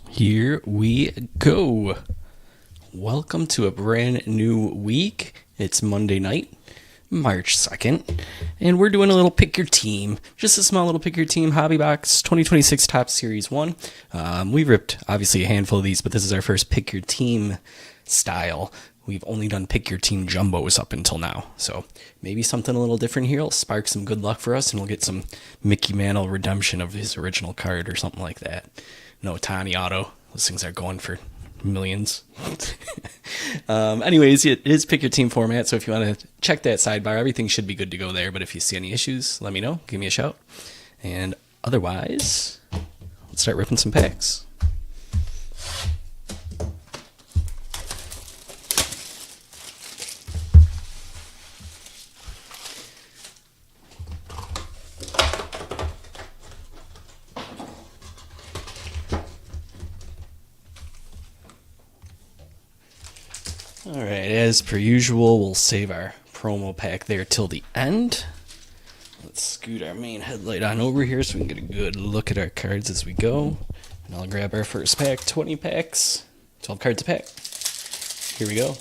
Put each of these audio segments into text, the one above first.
Here we go. Welcome to a brand new week. It's Monday night, March 2nd, and we're doing a little pick your team. Just a small little pick your team hobby box 2026 Top Series 1. We ripped obviously a handful of these, but this is our first pick your team style. We've only done pick your team jumbos up until now. So maybe something a little different here will spark some good luck for us, and we'll get some Mickey Mantle redemption of his original card or something like that. No Tani auto. Those things are going for millions. Anyways, it is pick your team format. So if you want to check that sidebar, everything should be good to go there. But if you see any issues, let me know. Give me a shout. And otherwise, let's start ripping some packs. All right, as per usual, we'll save our promo pack there till the end. Let's scoot our main headlight on over here so we can get a good look at our cards as we go. And I'll grab our first pack, 20 packs, 12 cards a pack. Here we go.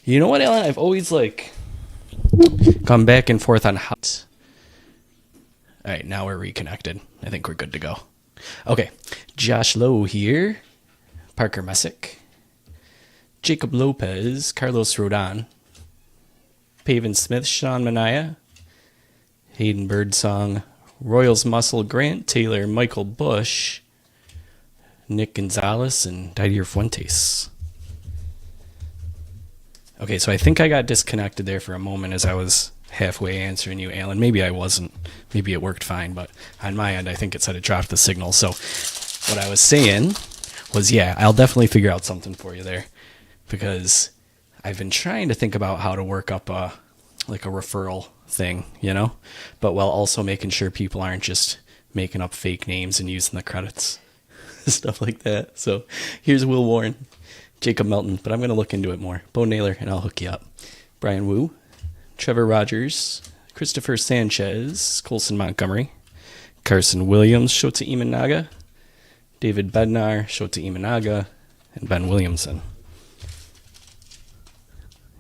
You know what, Alan? I've always, gone back and forth on how... All right, now we're reconnected. I think we're good to go. Okay, Josh Lowe here. Parker Messick, Jacob Lopez, Carlos Rodon, Pavin Smith, Sean Manaea, Hayden Birdsong, Royals Muscle, Grant Taylor, Michael Bush, Nick Gonzalez, and Didier Fuentes. Okay, so I think I got disconnected there for a moment as I was halfway answering you, Alan. Maybe I wasn't. Maybe it worked fine, but on my end, I think it said it dropped the signal. So what I was saying was, yeah, I'll definitely figure out something for you there, because I've been trying to think about how to work up a referral thing, but while also making sure people aren't just making up fake names and using the credits, stuff like that. So here's Will Warren, Jacob Melton, but I'm going to look into it more. Bo Naylor, and I'll hook you up. Brian Wu, Trevor Rogers, Christopher Sanchez, Colson Montgomery, Carson Williams, Shota Imanaga, David Bednar, Shota Imanaga, and Ben Williamson.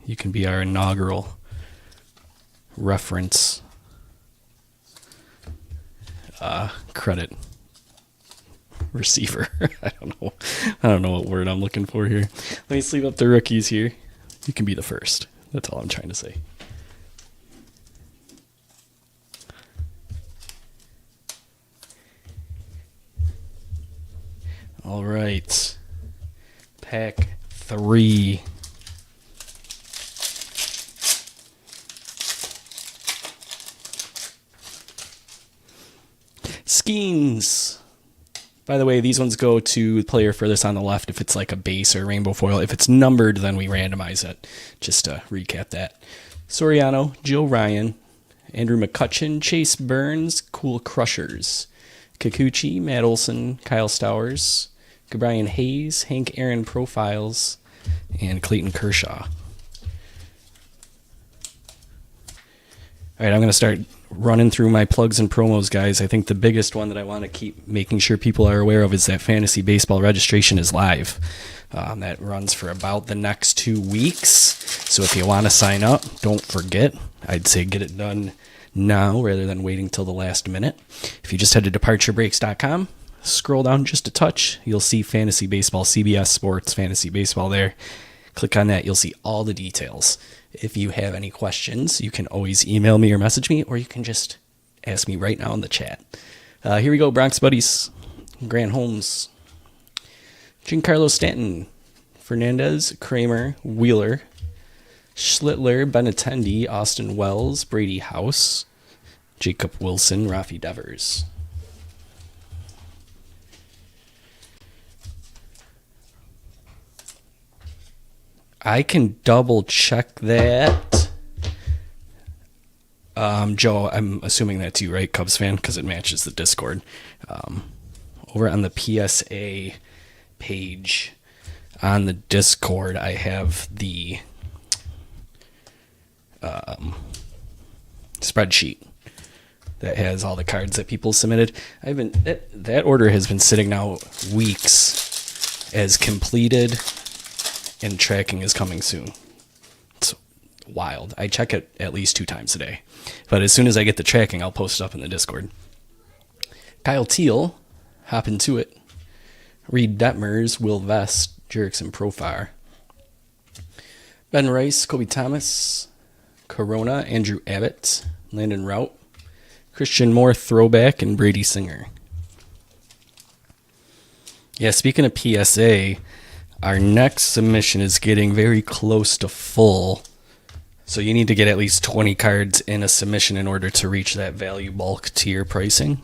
You can be our inaugural reference credit receiver. I don't know what word I'm looking for here. Let me sleeve up the rookies here. You can be the first. That's all I'm trying to say. All right, pack 3. Skeens. By the way, these ones go to the player furthest on the left if it's like a base or rainbow foil. If it's numbered, then we randomize it. Just to recap that. Soriano, Joe Ryan, Andrew McCutcheon, Chase Burns, Cool Crushers, Kikuchi, Matt Olson, Kyle Stowers, Brian Hayes, Hank Aaron Profiles, and Clayton Kershaw. All right, I'm going to start running through my plugs and promos, guys. I think the biggest one that I want to keep making sure people are aware of is that fantasy baseball registration is live. That runs for about the next 2 weeks. So if you want to sign up, don't forget. I'd say get it done now rather than waiting till the last minute. If you just head to departurebreaks.com, scroll down just a touch, you'll see Fantasy Baseball, CBS Sports Fantasy Baseball there. Click on that, you'll see all the details. If you have any questions, you can always email me or message me, or you can just ask me right now in the chat. Here we go, Bronx Buddies. Grant Holmes, Giancarlo Stanton, Fernandez, Kramer, Wheeler, Schlittler, Benintendi, Austin Wells, Brady House, Jacob Wilson, Rafi Devers. I can double check that. Joe, I'm assuming that's you, right? Cubs fan, because it matches the Discord. Over on the PSA page on the Discord, I have the spreadsheet that has all the cards that people submitted. That order has been sitting now weeks as completed, and tracking is coming soon. It's wild. I check it at least 2 times a day. But as soon as I get the tracking, I'll post it up in the Discord. Kyle Teal, hop into it. Reed Detmers, Will Vest, Jerickson Profar. Ben Rice, Kobe Thomas, Corona, Andrew Abbott, Landon Rout, Christian Moore throwback, and Brady Singer. Yeah, speaking of PSA, our next submission is getting very close to full. So you need to get at least 20 cards in a submission in order to reach that value bulk tier pricing.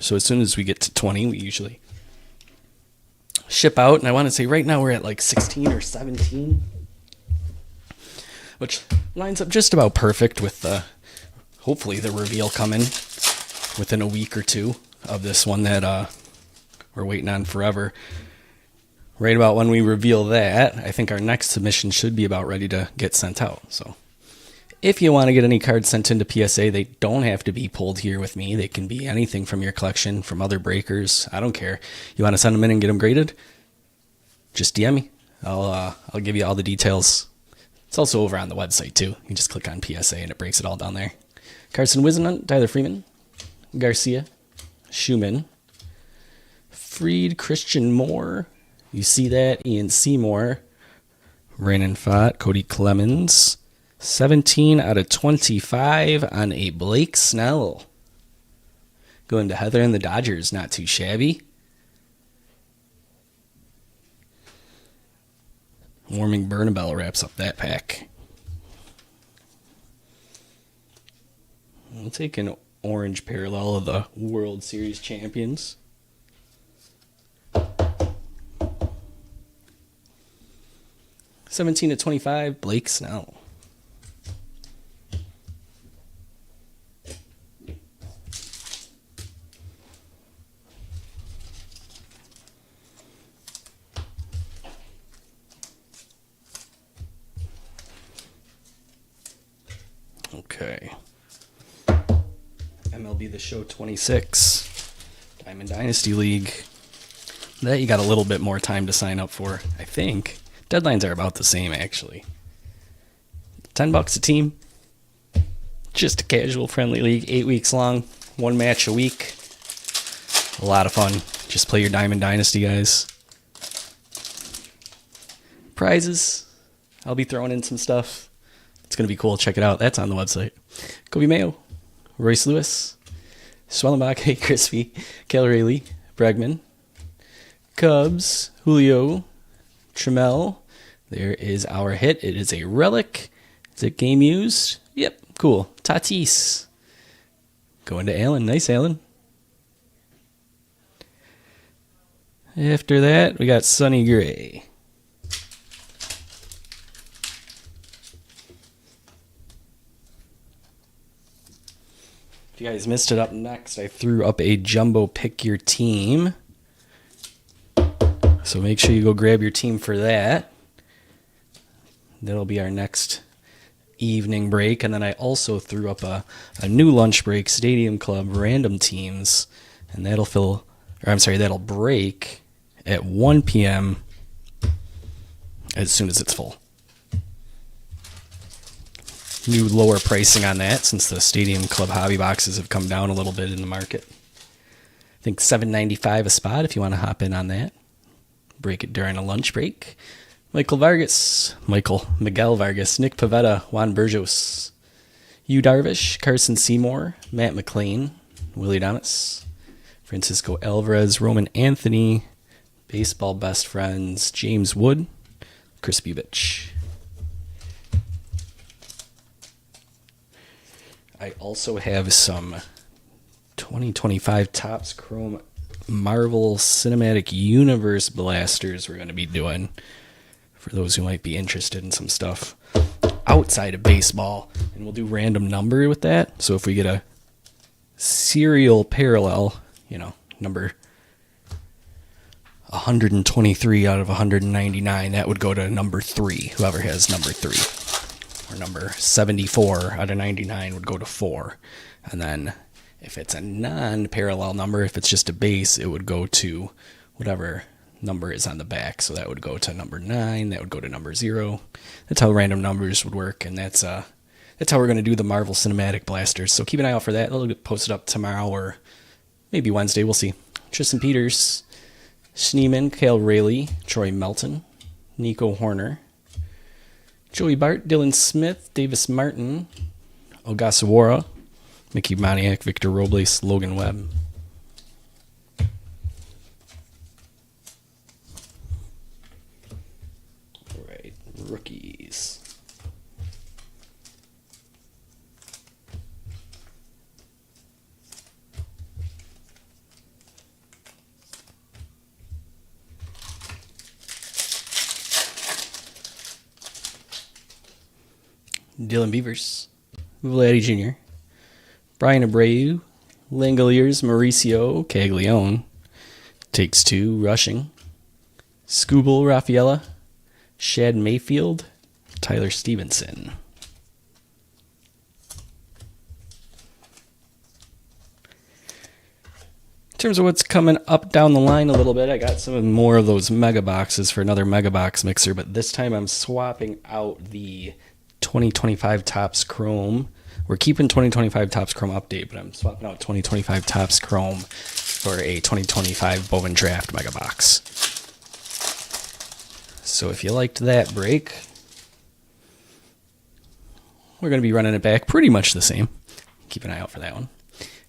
So as soon as we get to 20, we usually ship out. And I want to say right now we're at like 16 or 17, which lines up just about perfect with hopefully the reveal coming within a week or 2 of this one that we're waiting on forever. Right about when we reveal that, I think our next submission should be about ready to get sent out. So if you want to get any cards sent into PSA, they don't have to be pulled here with me. They can be anything from your collection, from other breakers. I don't care. You want to send them in and get them graded? Just DM me. I'll give you all the details. It's also over on the website too. You just click on PSA and it breaks it all down there. Carson Whisenhunt, Tyler Freeman, Garcia, Schumann, Freed, Christian Moore. You see that? Ian Seymour, Brandon Fott, Cody Clemens. 17 out of 25 on a Blake Snell. Going to Heather and the Dodgers, not too shabby. Warming Bernabel wraps up that pack. We'll take an orange parallel of the World Series champions. (17 to 25), Blake Snell. Okay. MLB The Show 26, Diamond Dynasty League. That you got a little bit more time to sign up for, I think. Deadlines are about the same, actually. $10 a team. Just a casual, friendly league. 8 weeks long. 1 match a week. A lot of fun. Just play your Diamond Dynasty, guys. Prizes. I'll be throwing in some stuff. It's going to be cool. Check it out. That's on the website. Kobe Mayo. Royce Lewis. Swellenbach. Hey Crispy. Kel Rayleigh. Bregman. Cubs. Julio. Trammell. There is our hit. It is a relic. Is it game used? Yep. Cool. Tatis. Going to Allen. Nice, Allen. After that, we got Sonny Gray. If you guys missed it, up next, I threw up a jumbo pick your team. So make sure you go grab your team for that. That'll be our next evening break. And then I also threw up a new lunch break, Stadium Club random teams. And that'll break at 1 p.m. as soon as it's full. New lower pricing on that since the Stadium Club hobby boxes have come down a little bit in the market. I think $7.95 a spot if you want to hop in on that. Break it during a lunch break. Miguel Vargas, Nick Pivetta, Juan Burgos, Yu Darvish, Carson Seymour, Matt McLean, Willie Adames, Francisco Alvarez, Roman Anthony, baseball best friends, James Wood, Chris Bubich. I also have some 2025 Topps Chrome Marvel Cinematic Universe blasters we're going to be doing for those who might be interested in some stuff outside of baseball. And we'll do random number with that. So if we get a serial parallel, number 123 out of 199, that would go to number 3, whoever has number 3. Or number 74 out of 99 would go to 4. And then If it's a non-parallel number, if it's just a base, it would go to whatever number is on the back. So that would go to number 9, that would go to number 0. That's how random numbers would work, and that's how we're going to do the Marvel Cinematic Blasters. So keep an eye out for that. It'll get posted up tomorrow or maybe Wednesday. We'll see. Tristan Peters, Schneeman, Cale Rayleigh, Troy Melton, Nico Horner, Joey Bart, Dylan Smith, Davis Martin, Ogasawara, Mickey Moniak, Victor Robles, Logan Webb. All right, rookies. Dylan Beavers, Vladdy Jr., Brian Abreu, Langoliers, Mauricio Caglione, Takes Two, Rushing, Scooble Raffaella, Shad Mayfield, Tyler Stevenson. In terms of what's coming up down the line a little bit, I got some more of those mega boxes for another mega box mixer, but this time I'm swapping out the 2025 Topps Chrome. We're keeping 2025 Topps Chrome Update, but I'm swapping out 2025 Topps Chrome for a 2025 Bowman Draft Mega Box. So if you liked that break, we're going to be running it back pretty much the same. Keep an eye out for that one.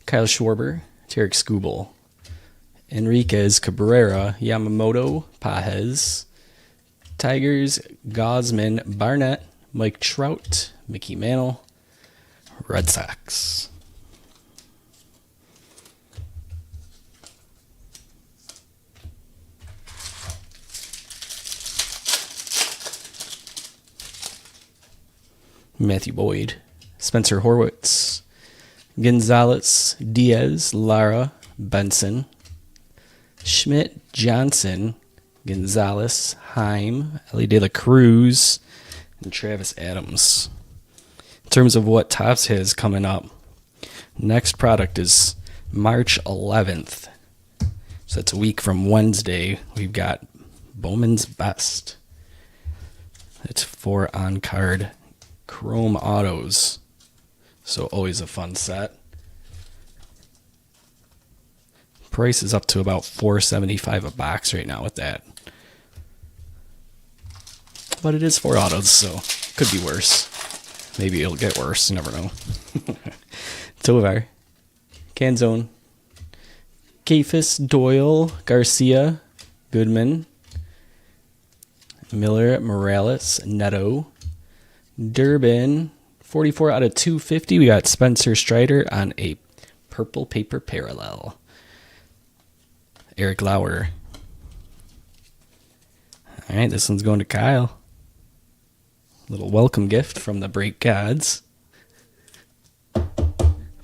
Kyle Schwarber, Tarek Skubal, Enriquez Cabrera, Yamamoto, Pajes, Tigers, Gosman, Barnett, Mike Trout, Mickey Mantle, Red Sox. Matthew Boyd, Spencer Horwitz, Gonzalez, Diaz, Lara, Benson, Schmidt, Johnson, Gonzalez, Heim, Ellie De La Cruz, and Travis Adams. In terms of what Topps has coming up, next product is March 11th. So that's a week from Wednesday. We've got Bowman's Best. It's 4 on-card Chrome Autos. So always a fun set. Price is up to about $4.75 a box right now with that. But it is 4 autos, so could be worse. Maybe it'll get worse. You never know. Tovar, Canzone, Kafis, Doyle, Garcia, Goodman, Miller, Morales, Neto, Durbin, 44 out of 250. We got Spencer Strider on a purple paper parallel. Eric Lauer. All right, this one's going to Kyle. Little welcome gift from the Break Gods.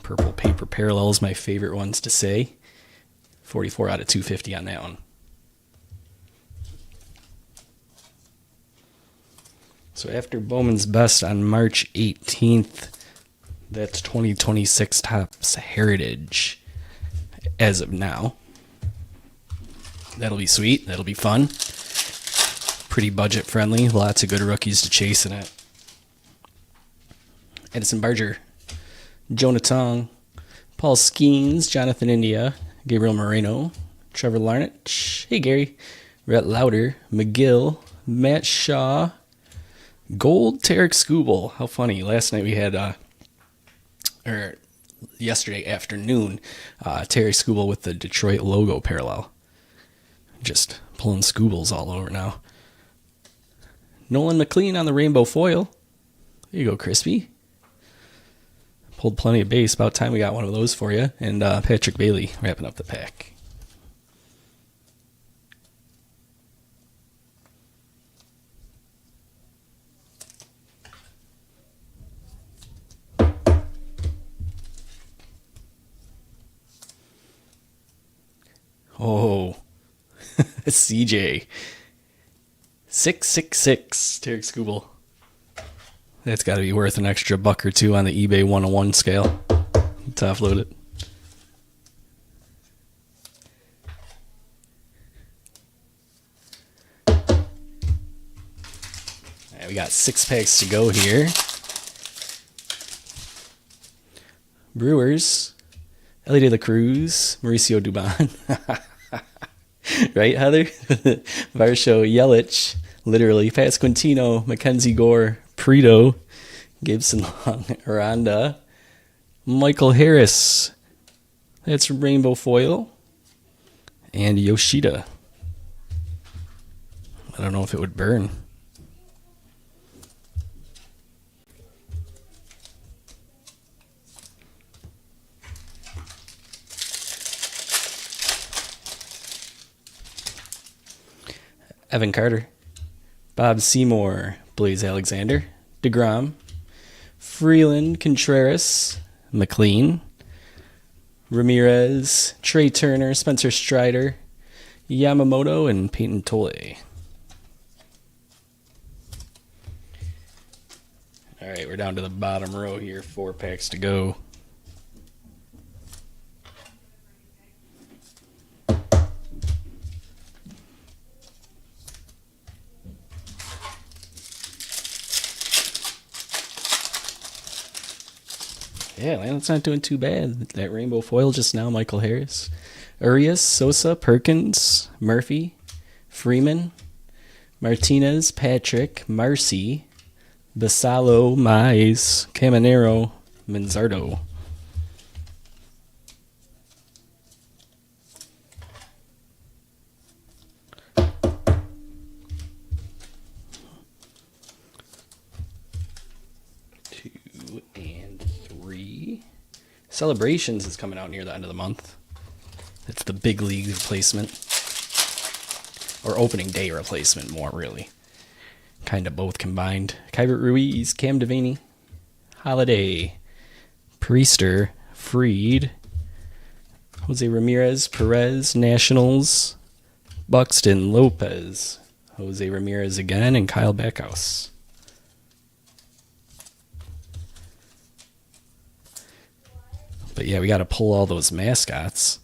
Purple paper parallel is my favorite ones to say. 44 out of 250 on that one. So after Bowman's Best on March 18th, that's 2026 Topps Heritage as of now. That'll be sweet. That'll be fun. Pretty budget friendly. Lots of good rookies to chase in it. Edison Barger, Jonah Tong, Paul Skeens, Jonathan India, Gabriel Moreno, Trevor Larnach, hey Gary, Rhett Lauder, McGill, Matt Shaw, Gold, Tarek Skubal. How funny. Last night we had, or yesterday afternoon, Tarek Skubal with the Detroit logo parallel. Just pulling Skubals all over now. Nolan McLean on the rainbow foil. There you go, Crispy. Pulled plenty of base. About time we got one of those for you. And Patrick Bailey wrapping up the pack. Oh, CJ. 666, Tarek Skubal. That's got to be worth an extra buck or two on the eBay 101 scale. To offload it. we got 6 packs to go here. Brewers, Ellie De La Cruz, Mauricio Dubon. Right, Heather? Varsho, Yelich, literally, Pasquantino, Mackenzie Gore, Prito, Gibson Long, Aranda, Michael Harris, that's Rainbow Foil, and Yoshida. I don't know if it would burn. Evan Carter, Bob Seymour, Blaze Alexander, DeGrom, Freeland, Contreras, McLean, Ramirez, Trey Turner, Spencer Strider, Yamamoto, and Peyton Tolle. All right, we're down to the bottom row here. 4 packs to go. Yeah, Atlanta's not doing too bad. That rainbow foil just now, Michael Harris. Urias, Sosa, Perkins, Murphy, Freeman, Martinez, Patrick, Marcy, Basallo, Mize, Caminero, Manzardo. Celebrations is coming out near the end of the month. It's the big league replacement. Or opening day replacement, more really. Kind of both combined. Kyber Ruiz, Cam Devaney, Holiday, Priester, Freed, Jose Ramirez, Perez, Nationals, Buxton, Lopez, Jose Ramirez again, and Kyle Backhouse. But yeah, we got to pull all those mascots.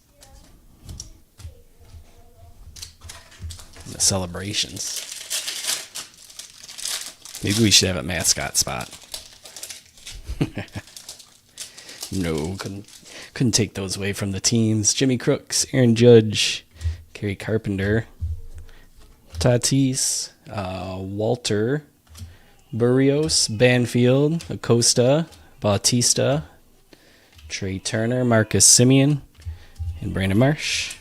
And the celebrations. Maybe we should have a mascot spot. No, couldn't take those away from the teams. Jimmy Crooks, Aaron Judge, Kerry Carpenter, Tatis, Walter, Barrios, Banfield, Acosta, Bautista, Trey Turner, Marcus Simeon, and Brandon Marsh.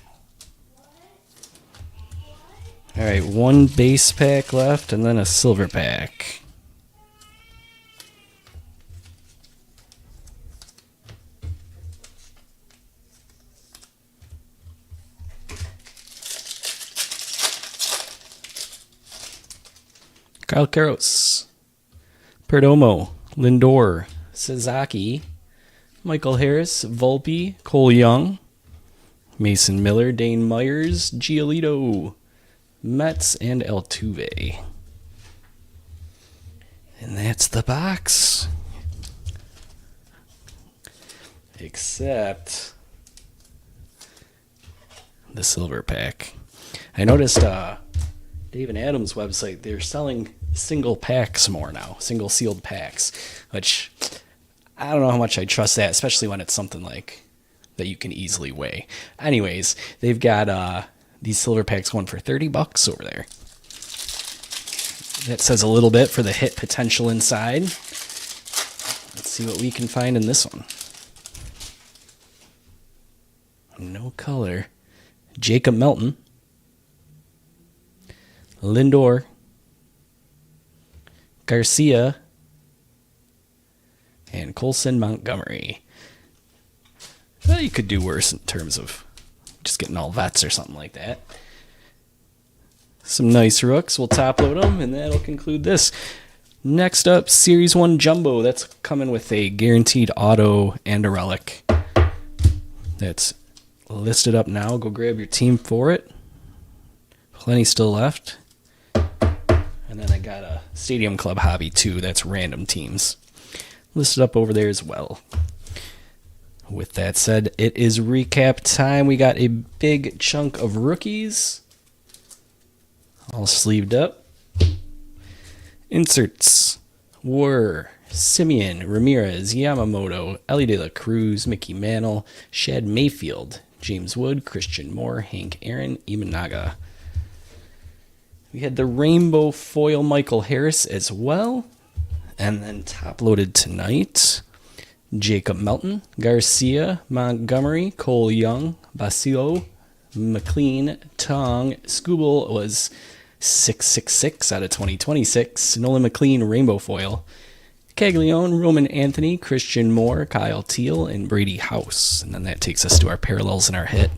All right, 1 base pack left and then a silver pack. Kyle Karros, Perdomo, Lindor, Sasaki, Michael Harris, Volpe, Cole Young, Mason Miller, Dane Myers, Giolito, Mets, and Altuve. And that's the box. Except the silver pack. I noticed Dave and Adam's website, they're selling single packs more now, single sealed packs, which I don't know how much I trust that, especially when it's something like that you can easily weigh. Anyways, they've got these silver packs going for $30 over there. That says a little bit for the hit potential inside. Let's see what we can find in this one. No color. Jacob Melton, Lindor, Garcia, and Colson Montgomery. Well, you could do worse in terms of just getting all vets or something like that. Some nice rooks. We'll top load them, and that'll conclude this. Next up, Series 1 Jumbo. That's coming with a guaranteed auto and a relic. That's listed up now. Go grab your team for it. Plenty still left. And then I got a Stadium Club Hobby too. That's random teams. Listed up over there as well. With that said, it is recap time. We got a big chunk of rookies. All sleeved up. Inserts were Simeon, Ramirez, Yamamoto, Ellie De La Cruz, Mickey Mantle, Shad Mayfield, James Wood, Christian Moore, Hank Aaron, Imanaga. We had the rainbow foil Michael Harris as well. And then top loaded tonight, Jacob Melton, Garcia, Montgomery, Cole Young, Basile, McLean, Tong. Skubal was 666 out of 2026. Nolan McLean, rainbow foil. Caglione, Roman Anthony, Christian Moore, Kyle Teal, and Brady House. And then that takes us to our parallels and our hit.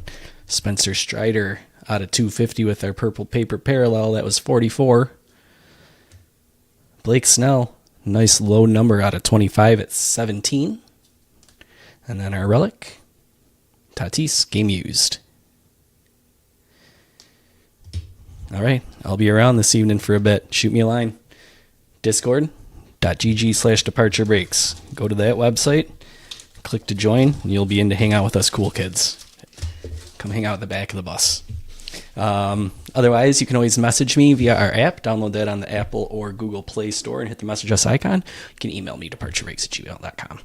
Spencer Strider out of 250 with our purple paper parallel. That was 44. Blake Snell, nice low number out of 25 at 17. And then our relic, Tatis, game used. All right, I'll be around this evening for a bit. Shoot me a line. Discord.gg/departure breaks. Go to that website, click to join, and you'll be in to hang out with us cool kids. Come hang out at the back of the bus. Otherwise, you can always message me via our app. Download that on the Apple or Google Play Store and hit the message us icon. You can email me, departurebreaks@gmail.com.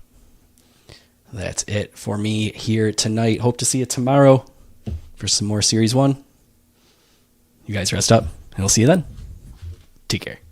That's it for me here tonight. Hope to see you tomorrow for some more Series 1. You guys rest up, and we'll see you then. Take care.